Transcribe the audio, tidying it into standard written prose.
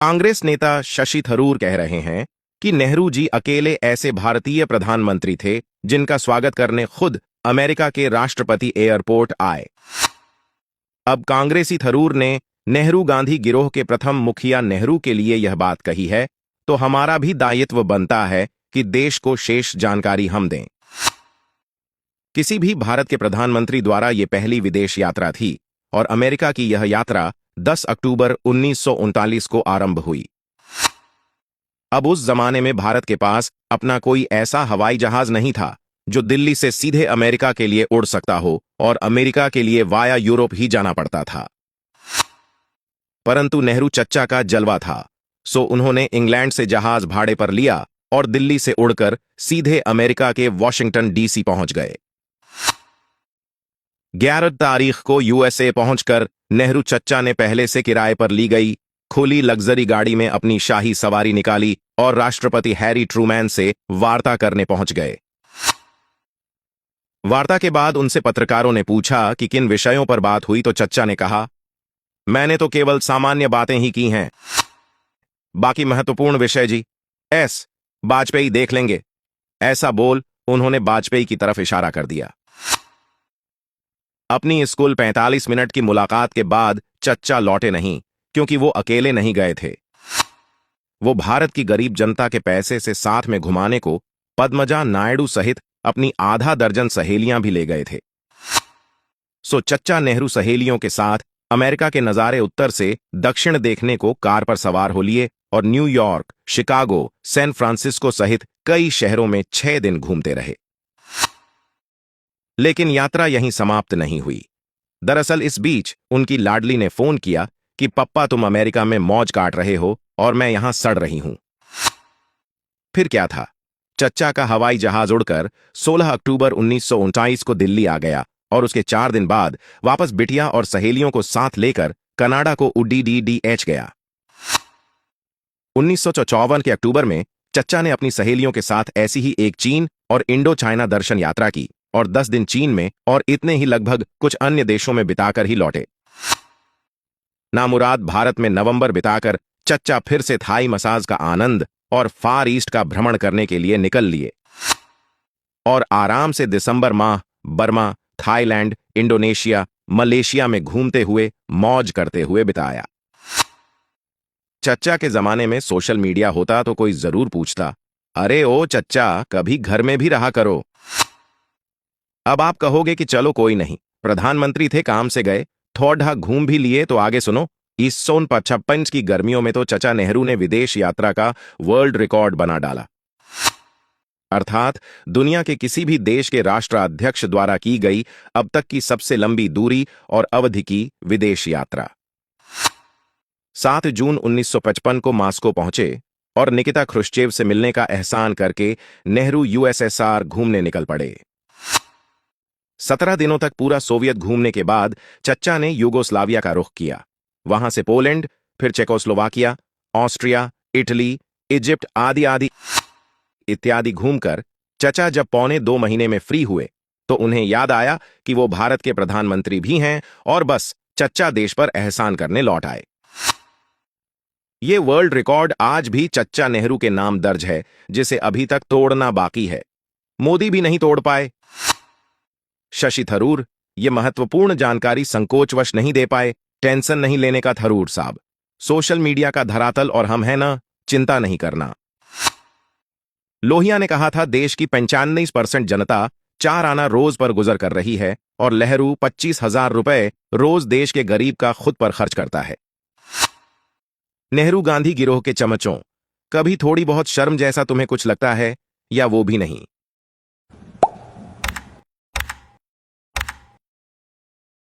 कांग्रेस नेता शशि थरूर कह रहे हैं कि नेहरू जी अकेले ऐसे भारतीय प्रधानमंत्री थे जिनका स्वागत करने खुद अमेरिका के राष्ट्रपति एयरपोर्ट आए। अब कांग्रेसी थरूर ने नेहरू गांधी गिरोह के प्रथम मुखिया नेहरू के लिए यह बात कही है, तो हमारा भी दायित्व बनता है कि देश को शेष जानकारी हम दें। किसी भी भारत के प्रधानमंत्री द्वारा यह पहली विदेश यात्रा थी और अमेरिका की यह यात्रा 10 अक्टूबर 1939 को आरंभ हुई। अब उस जमाने में भारत के पास अपना कोई ऐसा हवाई जहाज नहीं था जो दिल्ली से सीधे अमेरिका के लिए उड़ सकता हो और अमेरिका के लिए वाया यूरोप ही जाना पड़ता था। परंतु नेहरू चच्चा का जलवा था, सो उन्होंने इंग्लैंड से जहाज भाड़े पर लिया और दिल्ली से उड़कर सीधे अमेरिका के वॉशिंगटन डीसी पहुंच गए। 11 तारीख को यूएसए पहुंचकर नेहरू चच्चा ने पहले से किराए पर ली गई खुली लग्जरी गाड़ी में अपनी शाही सवारी निकाली और राष्ट्रपति हैरी ट्रूमैन से वार्ता करने पहुंच गए। वार्ता के बाद उनसे पत्रकारों ने पूछा कि किन विषयों पर बात हुई, तो चच्चा ने कहा, मैंने तो केवल सामान्य बातें ही की हैं, बाकी महत्वपूर्ण विषय जी वाजपेयी देख लेंगे। ऐसा बोल उन्होंने वाजपेयी की तरफ इशारा कर दिया। अपनी इस कुल 45 मिनट की मुलाकात के बाद चच्चा लौटे नहीं, क्योंकि वो अकेले नहीं गए थे। वो भारत की गरीब जनता के पैसे से साथ में घुमाने को पद्मजा नायडू सहित अपनी आधा दर्जन सहेलियां भी ले गए थे। सो चच्चा नेहरू सहेलियों के साथ अमेरिका के नजारे उत्तर से दक्षिण देखने को कार पर सवार हो लिए और न्यूयॉर्क, शिकागो, सैन फ्रांसिस्को सहित कई शहरों में 6 दिन घूमते रहे। लेकिन यात्रा यहीं समाप्त नहीं हुई। दरअसल इस बीच उनकी लाडली ने फोन किया कि पप्पा तुम अमेरिका में मौज काट रहे हो और मैं यहां सड़ रही हूं। फिर क्या था, चच्चा का हवाई जहाज उड़कर 16 अक्टूबर 1939 को दिल्ली आ गया और उसके 4 दिन बाद वापस बिटिया और सहेलियों को साथ लेकर कनाडा को उडीडीडीएच गया। 1954 के अक्टूबर में चच्चा ने अपनी सहेलियों के साथ ऐसी ही एक चीन और इंडो चाइना दर्शन यात्रा की और 10 दिन चीन में और इतने ही लगभग कुछ अन्य देशों में बिताकर ही लौटे। नामुराद भारत में नवंबर बिताकर चच्चा फिर से थाई मसाज का आनंद और फार ईस्ट का भ्रमण करने के लिए निकल लिए और आराम से दिसंबर माह बर्मा, थाईलैंड, इंडोनेशिया, मलेशिया में घूमते हुए मौज करते हुए बिताया। चच्चा के जमाने में सोशल मीडिया होता तो कोई जरूर पूछता, अरे ओ चच्चा, कभी घर में भी रहा करो। अब आप कहोगे कि चलो कोई नहीं, प्रधानमंत्री थे, काम से गए, थोड़ा घूम भी लिए, तो आगे सुनो। 1955 की गर्मियों में तो चचा नेहरू ने विदेश यात्रा का वर्ल्ड रिकॉर्ड बना डाला, अर्थात दुनिया के किसी भी देश के राष्ट्राध्यक्ष द्वारा की गई अब तक की सबसे लंबी दूरी और अवधि की विदेश यात्रा। 7 जून 1955 को मास्को पहुंचे और निकिता ख्रुश्चेव से मिलने का एहसान करके नेहरू यूएसएसआर घूमने निकल पड़े। 17 दिनों तक पूरा सोवियत घूमने के बाद चच्चा ने यूगोस्लाविया का रुख किया। वहां से पोलैंड, फिर चेकोस्लोवाकिया, ऑस्ट्रिया, इटली, इजिप्ट आदि इत्यादि घूमकर चचा जब 1.25 महीने में फ्री हुए तो उन्हें याद आया कि वो भारत के प्रधानमंत्री भी हैं और बस चच्चा देश पर एहसान करने लौट आए। ये वर्ल्ड रिकॉर्ड आज भी चच्चा नेहरू के नाम दर्ज है, जिसे अभी तक तोड़ना बाकी है। मोदी भी नहीं तोड़ पाए। शशि थरूर ये महत्वपूर्ण जानकारी संकोचवश नहीं दे पाए। टेंशन नहीं लेने का थरूर साहब, सोशल मीडिया का धरातल और हम हैं ना, चिंता नहीं करना। लोहिया ने कहा था, देश की 95% जनता 4 आना रोज पर गुजर कर रही है और नेहरू 25,000 रुपए रोज देश के गरीब का खुद पर खर्च करता है। नेहरू गांधी गिरोह के चमचों, कभी थोड़ी बहुत शर्म जैसा तुम्हें कुछ लगता है या वो भी नहीं?